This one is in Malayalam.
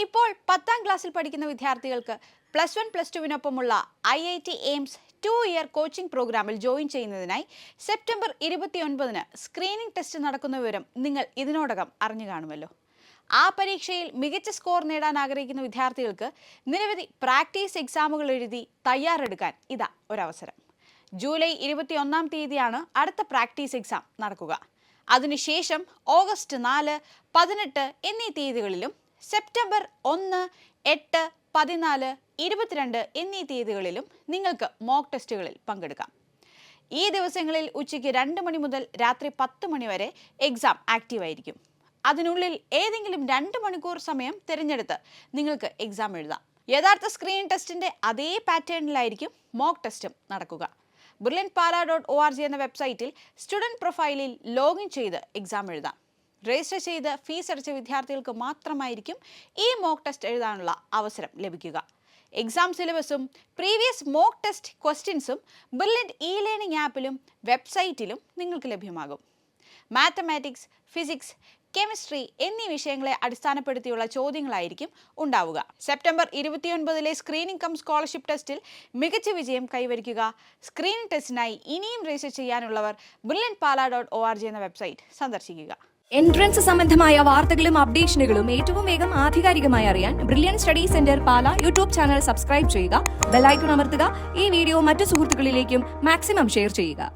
ഇപ്പോൾ 10ാം ക്ലാസ്സിൽ പഠിക്കുന്ന വിദ്യാർത്ഥികൾക്ക് പ്ലസ് 1 പ്ലസ് 2വിനൊപ്പമുള്ള IIT എയിംസ് 2-ഇയർ കോച്ചിംഗ് പ്രോഗ്രാമിൽ ജോയിൻ ചെയ്യുന്നതിനായി സെപ്റ്റംബർ 29-ന് സ്ക്രീനിംഗ് ടെസ്റ്റ് നടക്കുന്ന വിവരം നിങ്ങൾ ഇതിനോടകം അറിഞ്ഞു കാണുമല്ലോ. ആ പരീക്ഷയിൽ മികച്ച സ്കോർ നേടാൻ ആഗ്രഹിക്കുന്ന വിദ്യാർത്ഥികൾക്ക് നിരവധി പ്രാക്ടീസ് എക്സാമുകൾ എഴുതി തയ്യാറെടുക്കാൻ ഇതാ ഒരവസരം. ജൂലൈ 21-ാം തീയതിയാണ് അടുത്ത പ്രാക്ടീസ് എക്സാം നടക്കുക. അതിനുശേഷം ഓഗസ്റ്റ് 4, 18 എന്നീ തീയതികളിലും സെപ്റ്റംബർ 1, 8, 14, 22 എന്നീ തീയതികളിലും നിങ്ങൾക്ക് മോക്ക് ടെസ്റ്റുകളിൽ പങ്കെടുക്കാം. ഈ ദിവസങ്ങളിൽ ഉച്ചയ്ക്ക് 2 മണി മുതൽ രാത്രി 10 മണി വരെ എക്സാം ആക്റ്റീവായിരിക്കും. അതിനുള്ളിൽ ഏതെങ്കിലും 2 മണിക്കൂർ സമയം തിരഞ്ഞെടുത്ത് നിങ്ങൾക്ക് എക്സാം എഴുതാം. യഥാർത്ഥ സ്ക്രീൻ ടെസ്റ്റിൻ്റെ അതേ പാറ്റേണിലായിരിക്കും മോക്ക് ടെസ്റ്റും നടക്കുക. brilliantpala.org എന്ന വെബ്സൈറ്റിൽ സ്റ്റുഡൻറ് പ്രൊഫൈലിൽ ലോഗിൻ ചെയ്ത് എക്സാം എഴുതാം. രജിസ്റ്റർ ചെയ്ത് ഫീസ് അടച്ച വിദ്യാർത്ഥികൾക്ക് മാത്രമായിരിക്കും ഈ മോക്ക് ടെസ്റ്റ് എഴുതാനുള്ള അവസരം ലഭിക്കുക. എക്സാം സിലബസും പ്രീവിയസ് മോക്ക് ടെസ്റ്റ് ക്വസ്റ്റ്യൻസും ബ്രില്യൻറ്റ് ഇ-ലേണിംഗ് ആപ്പിലും വെബ്സൈറ്റിലും നിങ്ങൾക്ക് ലഭ്യമാകും. മാത്തമാറ്റിക്സ്, ഫിസിക്സ്, കെമിസ്ട്രി എന്നീ വിഷയങ്ങളെ അടിസ്ഥാനപ്പെടുത്തിയുള്ള ചോദ്യങ്ങളായിരിക്കും ഉണ്ടാവുക. സെപ്റ്റംബർ 29-ലെ സ്ക്രീനിംഗ് കം സ്കോളർഷിപ്പ് ടെസ്റ്റിൽ മികച്ച വിജയം കൈവരിക്കുക. സ്ക്രീനിംഗ് ടെസ്റ്റിനായി ഇനിയും രജിസ്റ്റർ ചെയ്യാനുള്ളവർ brilliantpala.org എന്ന വെബ്സൈറ്റ് സന്ദർശിക്കുക. എൻട്രൻസ് സംബന്ധമായ വാർത്തകളും അപ്ഡേഷനുകളും ഏറ്റവും വേഗം ആധികാരികമായി അറിയാൻ ബ്രില്യൻറ്റ് സ്റ്റഡി സെന്റർ പാല യൂട്യൂബ് ചാനൽ സബ്സ്ക്രൈബ് ചെയ്യുക, ബെൽ ഐക്കൺ അമർത്തുക. ഈ വീഡിയോ മറ്റു സുഹൃത്തുക്കളിലേക്കും മാക്സിമം ഷെയർ ചെയ്യുക.